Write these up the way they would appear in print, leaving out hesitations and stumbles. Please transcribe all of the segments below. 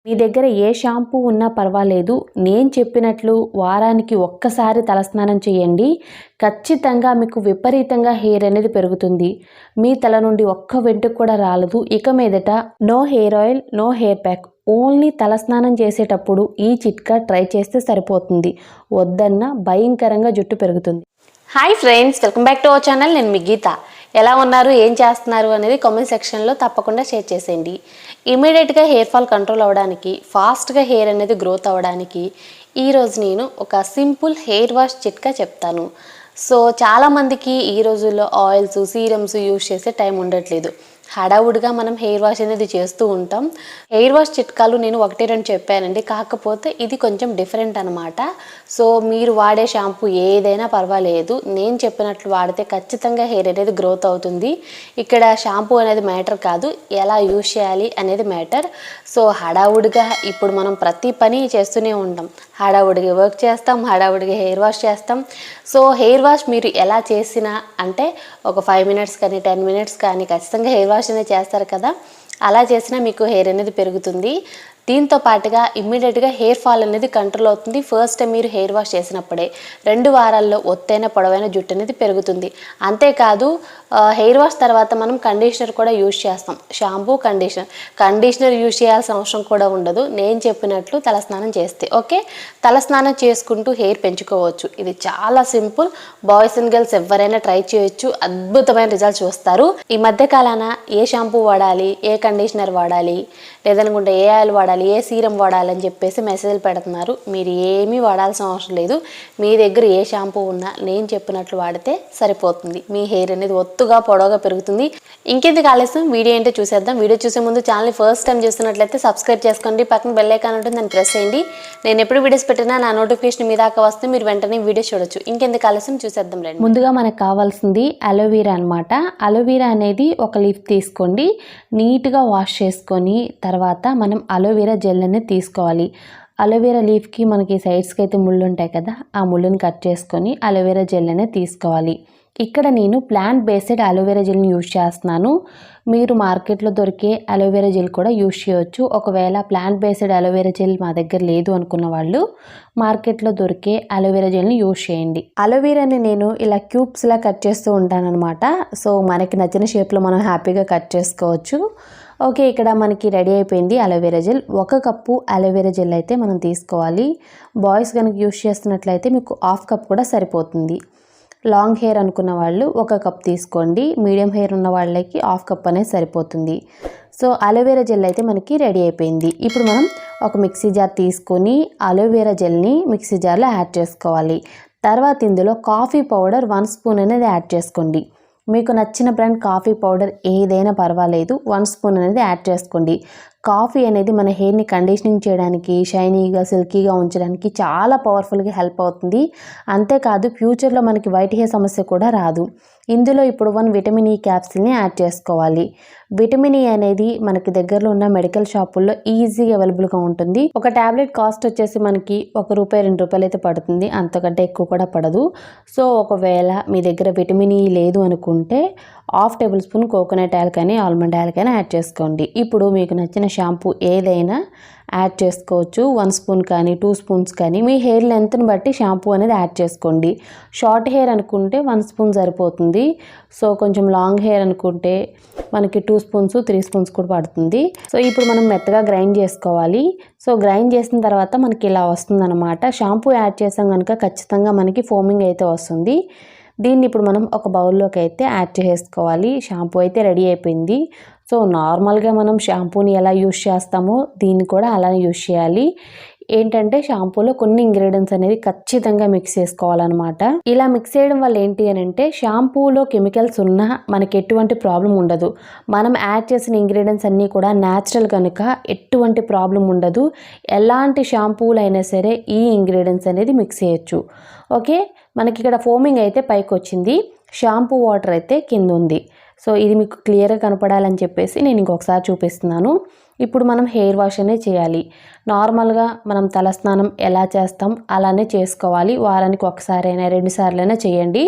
మీ దగ్గర ఏ షాంపూ ఉన్నా పర్వాలేదు, నేను చెప్పినట్లు వారానికి ఒక్కసారి తలస్నానం చేయండి. ఖచ్చితంగా మీకు విపరీతంగా హెయిర్ అనేది పెరుగుతుంది. మీ తల నుండి ఒక్క వెంట్రుక కూడా రాలదు. ఇక మీదట no hair oil, no hair pack, only తలస్నానం చేసేటప్పుడు ఈ చిట్కా ట్రై చేస్తే సరిపోతుంది. వద్దన్న భయంకరంగా జుట్టు పెరుగుతుంది. Hi friends, welcome back to our channel. నేను మీ గీత. ఎలా ఉన్నారు, ఏం చేస్తున్నారు అనేది కామెంట్ సెక్షన్లో తప్పకుండా షేర్ చేసేయండి. ఇమీడియట్గా హెయిర్ ఫాల్ కంట్రోల్ అవ్వడానికి, ఫాస్ట్గా హెయిర్ అనేది గ్రోత్ అవ్వడానికి ఈరోజు నేను ఒక సింపుల్ హెయిర్ వాష్ చిట్కా చెప్తాను. సో చాలామందికి ఈ రోజుల్లో ఆయిల్స్, సీరమ్స్ యూజ్ చేసే టైం ఉండట్లేదు. హడావుడిగా మనం హెయిర్ వాష్ అనేది చేస్తూ ఉంటాం. హెయిర్ వాష్ చిట్కాలు నేను 1-2 చెప్పానండి, కాకపోతే ఇది కొంచెం డిఫరెంట్ అనమాట. సో మీరు వాడే షాంపూ ఏదైనా పర్వాలేదు, నేను చెప్పినట్లు వాడితే ఖచ్చితంగా హెయిర్ అనేది గ్రోత్ అవుతుంది. ఇక్కడ షాంపూ అనేది మ్యాటర్ కాదు, ఎలా యూజ్ చేయాలి అనేది మ్యాటర్. సో హడావుడిగా ఇప్పుడు మనం ప్రతి పని చేస్తూనే ఉంటాం. హడావుడిగా వర్క్ చేస్తాం, హడావుడిగా హెయిర్ వాష్ చేస్తాం. సో హెయిర్ వాష్ మీరు ఎలా చేసినా అంటే ఒక 5 మినిట్స్ కానీ 10 మినిట్స్ కానీ ఖచ్చితంగా హెయిర్ వాష్ అనేది చేస్తారు కదా, అలా చేసినా మీకు హెయిర్ అనేది పెరుగుతుంది. దీంతో పాటుగా ఇమ్మీడియట్గా హెయిర్ ఫాల్ అనేది కంట్రోల్ అవుతుంది. ఫస్ట్ టైం మీరు హెయిర్ వాష్ చేసినప్పుడే 2 వారాల్లో ఒత్తైన పొడవైన జుట్టు అనేది పెరుగుతుంది. అంతేకాదు హెయిర్ వాష్ తర్వాత మనం కండిషనర్ కూడా యూజ్ చేస్తాం. షాంపూ, కండిషనర్ యూజ్ చేయాల్సిన అవసరం కూడా ఉండదు, నేను చెప్పినట్లు తలస్నానం చేస్తే. ఓకే, తలస్నానం చేసుకుంటూ హెయిర్ పెంచుకోవచ్చు. ఇది చాలా సింపుల్. బాయ్స్ అండ్ గర్ల్స్ ఎవరైనా ట్రై చేయొచ్చు, అద్భుతమైన రిజల్ట్ చూస్తారు. ఈ మధ్య కాలాన ఏ షాంపూ వాడాలి, ఏ కండిషనర్ వాడాలి, లేదనుకుంటే ఏ ఆయిల్ వాడాలి, ఏ సీరం వాడాలని చెప్పేసి మెసేజ్లు పెడుతున్నారు. మీరు ఏమీ వాడాల్సిన అవసరం లేదు. మీ దగ్గర ఏ షాంపూ ఉన్నా నేను చెప్పినట్లు వాడితే సరిపోతుంది. మీ హెయిర్ అనేది ఒత్తుగా పొడవుగా పెరుగుతుంది. ఇంకెందుకు ఆలస్యం, వీడియో ఏంటో చూసేద్దాం. వీడియో చూసే ముందు ఛానల్ని ఫస్ట్ టైం చూస్తున్నట్లయితే సబ్స్క్రైబ్ చేసుకోండి, పక్కన బెల్ ఐకాన్ ఉంటుంది, దాన్ని ప్రెస్ చేయండి. నేను ఎప్పుడు వీడియోస్ పెట్టినా నా నోటిఫికేషన్ మీ దాకా వస్తే మీరు వెంటనే వీడియో చూడొచ్చు. ఇంకెందుకు ఆలస్యం, చూసేద్దాం రండి. ముందుగా మనకు కావాల్సింది అలోవెరా అనమాట. అలోవెరా అనేది ఒక లీఫ్ తీసుకోండి, నీట్గా వాష్ చేసుకొని తర్వాత మనం అలోవెరా జెల్ అనేది తీసుకోవాలి. అలోవెరా లీఫ్కి మనకి సైడ్స్కి అయితే ముళ్ళు ఉంటాయి కదా, ఆ ముళ్ళుని కట్ చేసుకొని అలోవెరా జెల్ అనేది తీసుకోవాలి. ఇక్కడ నేను ప్లాంట్ బేస్డ్ అలోవెరా జెల్ని యూజ్ చేస్తున్నాను. మీరు మార్కెట్లో దొరికే అలోవెరా జెల్ కూడా యూజ్ చేయవచ్చు. ఒకవేళ ప్లాంట్ బేస్డ్ అలోవెరా జెల్ మా దగ్గర లేదు అనుకున్న వాళ్ళు మార్కెట్లో దొరికే అలోవెరా జెల్ని యూజ్ చేయండి. అలోవెరాని నేను ఇలా క్యూబ్స్లా కట్ చేస్తూ ఉంటాను అనమాట. సో మనకి నచ్చిన షేప్లో మనం హ్యాపీగా కట్ చేసుకోవచ్చు. ఓకే, ఇక్కడ మనకి రెడీ అయిపోయింది aloe vera gel. 1 cup aloe vera gel అయితే మనం తీసుకోవాలి. బాయ్స్ కనుక యూజ్ చేస్తున్నట్లయితే మీకు 1/2 కప్ కూడా సరిపోతుంది. లాంగ్ హెయిర్ అనుకున్న వాళ్ళు 1 కప్ తీసుకోండి. మీడియం హెయిర్ ఉన్న వాళ్ళకి 1/2 కప్ అనేది సరిపోతుంది. సో అలోవెరా జెల్ అయితే మనకి రెడీ అయిపోయింది. ఇప్పుడు మనం ఒక మిక్సీ జార్ తీసుకొని అలోవెరా జెల్ని మిక్సీ జార్లో యాడ్ చేసుకోవాలి. తర్వాత ఇందులో కాఫీ పౌడర్ 1 స్పూన్ అనేది యాడ్ చేసుకోండి. మీకు నచ్చిన బ్రాండ్ కాఫీ పౌడర్ ఏదైనా పర్వాలేదు, 1 స్పూన్ అనేది యాడ్ చేసుకోండి. కాఫీ అనేది మన హెయిర్ని కండిషనింగ్ చేయడానికి, షైనీగా, సిల్కీగా ఉంచడానికి చాలా పవర్ఫుల్గా హెల్ప్ అవుతుంది. అంతేకాదు ఫ్యూచర్లో మనకి వైట్ హెయిర్ సమస్య కూడా రాదు. ఇందులో ఇప్పుడు 1 విటమిన్ ఈ క్యాప్సిల్ని యాడ్ చేసుకోవాలి. విటమిన్ ఈ అనేది మనకి దగ్గరలో ఉన్న మెడికల్ షాపుల్లో ఈజీగా అవైలబుల్గా ఉంటుంది. ఒక ట్యాబ్లెట్ కాస్ట్ వచ్చేసి మనకి ₹1, ₹2 అయితే పడుతుంది, అంతకంటే ఎక్కువ కూడా పడదు. సో ఒకవేళ మీ దగ్గర విటమిన్ ఈ లేదు అనుకుంటే 1/2 టేబుల్ స్పూన్ కోకోనట్ ఆయిల్ కానీ ఆల్మండ్ ఆయిల్ కానీ యాడ్ చేసుకోండి. ఇప్పుడు మీకు నచ్చిన షాంపూ ఏదైనా యాడ్ చేసుకోవచ్చు. 1 స్పూన్ కానీ 2 స్పూన్స్ కానీ మీ హెయిర్ లెంత్ని బట్టి షాంపూ అనేది యాడ్ చేసుకోండి. షార్ట్ హెయిర్ అనుకుంటే 1 స్పూన్ సరిపోతుంది. సో కొంచెం లాంగ్ హెయిర్ అనుకుంటే మనకి 2 స్పూన్స్ 3 స్పూన్స్ కూడా పడుతుంది. సో ఇప్పుడు మనం మెత్తగా గ్రైండ్ చేసుకోవాలి. సో గ్రైండ్ చేసిన తర్వాత మనకి ఇలా వస్తుందన్నమాట. షాంపూ యాడ్ చేసాం కనుక ఖచ్చితంగా మనకి ఫోమింగ్ అయితే వస్తుంది. దీన్ని ఇప్పుడు మనం ఒక బౌల్లోకి అయితే యాడ్ చేసుకోవాలి. షాంపూ అయితే రెడీ అయిపోయింది. సో నార్మల్గా మనం షాంపూని ఎలా యూజ్ చేస్తామో దీన్ని కూడా అలానే యూజ్ చేయాలి. ఏంటంటే షాంపూలో కొన్ని ఇంగ్రీడియంట్స్ అనేది ఖచ్చితంగా మిక్స్ చేసుకోవాలన్నమాట. ఇలా మిక్స్ చేయడం వల్ల ఏంటి అని అంటే షాంపూలో కెమికల్స్ ఉన్నా మనకి ఎటువంటి ప్రాబ్లం ఉండదు. మనం యాడ్ చేసిన ఇంగ్రీడియంట్స్ అన్నీ కూడా న్యాచురల్ కనుక ఎటువంటి ప్రాబ్లం ఉండదు. ఎలాంటి షాంపూలు అయినా సరే ఈ ఇంగ్రీడియంట్స్ అనేది మిక్స్ చేయొచ్చు. ఓకే, మనకి ఇక్కడ ఫోమింగ్ అయితే పైకి వచ్చింది, షాంపూ వాటర్ అయితే కింద ఉంది. సో ఇది మీకు క్లియర్గా కనపడాలని చెప్పేసి నేను ఇంకొకసారి చూపిస్తున్నాను. ఇప్పుడు మనం హెయిర్ వాష్ అనేది చేయాలి. నార్మల్గా మనం తలస్నానం ఎలా చేస్తాం అలానే చేసుకోవాలి. వారానికి ఒకసారైనా 2 సార్లైనా చేయండి.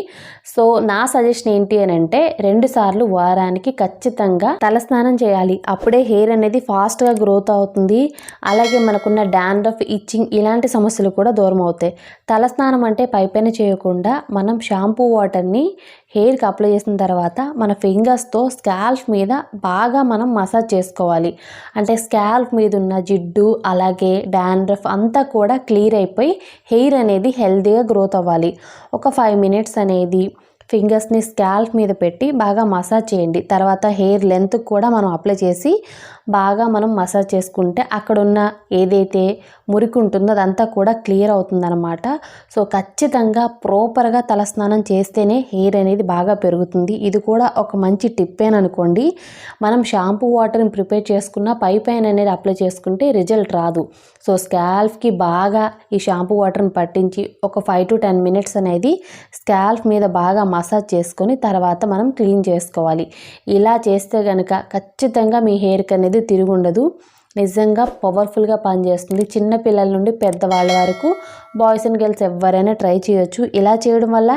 సో నా సజెషన్ ఏంటి అని అంటే 2 సార్లు వారానికి ఖచ్చితంగా తలస్నానం చేయాలి. అప్పుడే హెయిర్ అనేది ఫాస్ట్గా గ్రోత్ అవుతుంది. అలాగే మనకున్న డాండ్రఫ్, ఇచ్చింగ్ ఇలాంటి సమస్యలు కూడా దూరం అవుతాయి. తలస్నానం అంటే పైపైన చేయకుండా మనం షాంపూ వాటర్ని హెయిర్కి అప్లై చేసిన తర్వాత మన ఫింగర్స్తో స్కాల్ప్ మీద బాగా మనం మసాజ్ చేసుకోవాలి. అంటే స్కాల్ప్ మీద ఉన్న జిడ్డు అలాగే డాండ్రఫ్ అంతా కూడా క్లియర్ అయిపోయి హెయిర్ అనేది హెల్తీగా గ్రోత్ అవ్వాలి. ఒక 5 మినిట్స్ అనేది ఫింగర్స్ని స్కాల్ప్ మీద పెట్టి బాగా మసాజ్ చేయండి. తర్వాత హెయిర్ లెంత్ కూడా మనం అప్లై చేసి బాగా మనం మసాజ్ చేసుకుంటే అక్కడున్న ఏదైతే మురికి ఉంటుందో అదంతా కూడా క్లియర్ అవుతుందన్నమాట. సో ఖచ్చితంగా ప్రాపర్గా తలస్నానం చేస్తేనే హెయిర్ అనేది బాగా పెరుగుతుంది. ఇది కూడా ఒక మంచి టిప్పేననుకోండి. మనం షాంపూ వాటర్ని ప్రిపేర్ చేసుకున్న పైన అనేది అప్లై చేసుకుంటే రిజల్ట్ రాదు. సో స్కాల్ప్కి బాగా ఈ షాంపూ వాటర్ని పట్టించి ఒక 5 to 10 మినిట్స్ అనేది స్కాల్ప్ మీద బాగా మసాజ్ చేసుకొని తర్వాత మనం క్లీన్ చేసుకోవాలి. ఇలా చేస్తే కనుక ఖచ్చితంగా మీ హెయిర్కి అనేది తిరుగుండదు. నిజంగా పవర్ఫుల్గా పనిచేస్తుంది. చిన్న పిల్లల నుండి పెద్దవాళ్ళ వరకు బాయ్స్ అండ్ గర్ల్స్ ఎవరైనా ట్రై చేయొచ్చు. ఇలా చేయడం వల్ల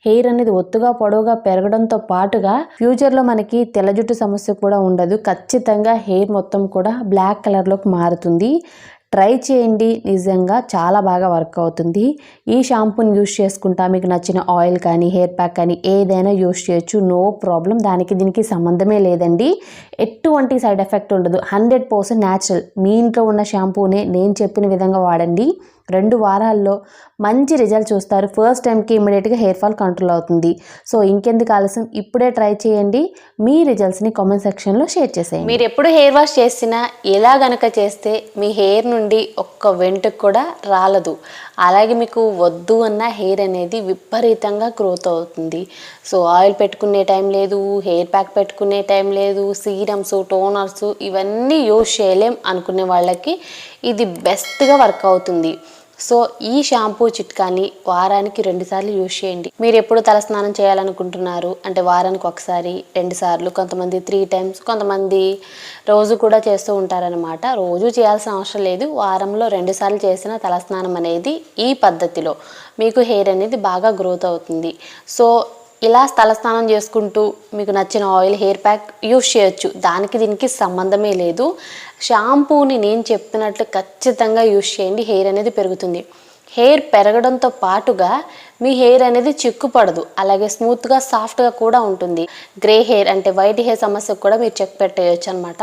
హెయిర్ అనేది ఒత్తుగా పొడవుగా పెరగడంతో పాటుగా ఫ్యూచర్లో మనకి తెల్ల జుట్టు సమస్య కూడా ఉండదు. ఖచ్చితంగా హెయిర్ మొత్తం కూడా బ్లాక్ కలర్లోకి మారుతుంది. ట్రై చేయండి, నిజంగా చాలా బాగా వర్క్ అవుతుంది. ఈ షాంపూని యూస్ చేసుకుంటా మీకు నచ్చిన ఆయిల్ కానీ హెయిర్ ప్యాక్ కానీ ఏదైనా యూస్ చేయొచ్చు, నో ప్రాబ్లం. దానికి దీనికి సంబంధమే లేదండి. ఎటువంటి సైడ్ ఎఫెక్ట్ ఉండదు. 100% న్యాచురల్. మీ ఇంట్లో ఉన్న షాంపూనే నేను చెప్పిన విధంగా వాడండి. 2 వారాల్లో మంచి రిజల్ట్ చూస్తారు. ఫస్ట్ టైంకి ఇమ్మీడియట్గా హెయిర్ ఫాల్ కంట్రోల్ అవుతుంది. సో ఇంకెందుకు ఆలస్యం, ఇప్పుడే ట్రై చేయండి. మీ రిజల్ట్స్ని కామెంట్ సెక్షన్లో షేర్ చేసేయండి. మీరు ఎప్పుడు హెయిర్ వాష్ చేసినా ఎలా గనక చేస్తే మీ హెయిర్ నుండి ఒక్క వెంట్రుక కూడా రాలదు. అలాగే మీకు వద్దు అన్న హెయిర్ అనేది విపరీతంగా గ్రోత్ అవుతుంది. సో ఆయిల్ పెట్టుకునే టైం లేదు, హెయిర్ ప్యాక్ పెట్టుకునే టైం లేదు, సీరమ్స్, టోనర్స్ ఇవన్నీ యూజ్ చేయలేం అనుకునే వాళ్ళకి ఇది బెస్ట్గా వర్క్ అవుతుంది. సో ఈ షాంపూ చిట్కాని వారానికి 2 సార్లు యూజ్ చేయండి. మీరు ఎప్పుడు తలస్నానం చేయాలనుకుంటున్నారు అంటే వారానికి ఒకసారి 2 సార్లు, కొంతమంది 3 టైమ్స్, కొంతమంది రోజు కూడా చేస్తూ ఉంటారనమాట. రోజు చేయాల్సిన అవసరం లేదు. వారంలో 2 సార్లు చేసిన తలస్నానం అనేది ఈ పద్ధతిలో మీకు హెయిర్ అనేది బాగా గ్రోత్ అవుతుంది. సో ఇలా తలస్నానం చేసుకుంటూ మీకు నచ్చిన ఆయిల్, హెయిర్ ప్యాక్ యూస్ చేయొచ్చు. దానికి దీనికి సంబంధమే లేదు. షాంపూని నేను చెప్పినట్లు ఖచ్చితంగా యూస్ చేయండి. హెయిర్ అనేది పెరుగుతుంది. హెయిర్ పెరగడంతో పాటుగా మీ హెయిర్ అనేది చిక్కుపడదు. అలాగే స్మూత్గా, సాఫ్ట్గా కూడా ఉంటుంది. గ్రే హెయిర్ అంటే వైట్ హెయిర్ సమస్యకు కూడా మీరు చెక్ పెట్టేయచ్చు అనమాట.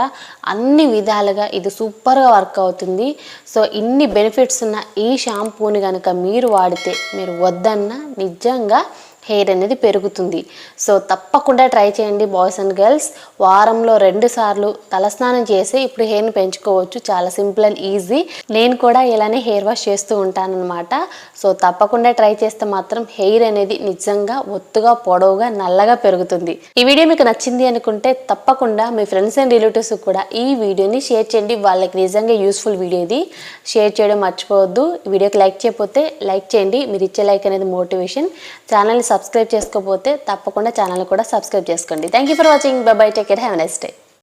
అన్ని విధాలుగా ఇది సూపర్గా వర్క్ అవుతుంది. సో ఇన్ని బెనిఫిట్స్ ఉన్న ఈ షాంపూని కనుక మీరు వాడితే మీరు వద్దన్నా నిజంగా హెయిర్ అనేది పెరుగుతుంది. సో తప్పకుండా ట్రై చేయండి బాయ్స్ అండ్ గర్ల్స్. వారంలో 2 సార్లు తలస్నానం చేసి ఇప్పుడు హెయిర్ని పెంచుకోవచ్చు. చాలా సింపుల్ అండ్ ఈజీ. నేను కూడా ఇలానే హెయిర్ వాష్ చేస్తూ ఉంటానన్నమాట. సో తప్పకుండా ట్రై చేస్తే మాత్రం హెయిర్ అనేది నిజంగా ఒత్తుగా, పొడవుగా, నల్లగా పెరుగుతుంది. ఈ వీడియో మీకు నచ్చింది అనుకుంటే తప్పకుండా మీ ఫ్రెండ్స్ అండ్ రిలేటివ్స్ కూడా ఈ వీడియోని షేర్ చేయండి. వాళ్ళకి నిజంగా యూస్ఫుల్ వీడియో ఇది. షేర్ చేయడం మర్చిపోవద్దు. ఈ వీడియోకి లైక్ చేయకపోతే లైక్ చేయండి. మీరు ఇచ్చే లైక్ అనేది మోటివేషన్. ఛానల్ని సబ్స్క్రైబ్ చేసుకోకపోతే తప్పకుండా ఛానల్ కూడా సబ్స్క్రైబ్ చేసుకోండి. Thank you for watching. By by. Take care. Have a nice day.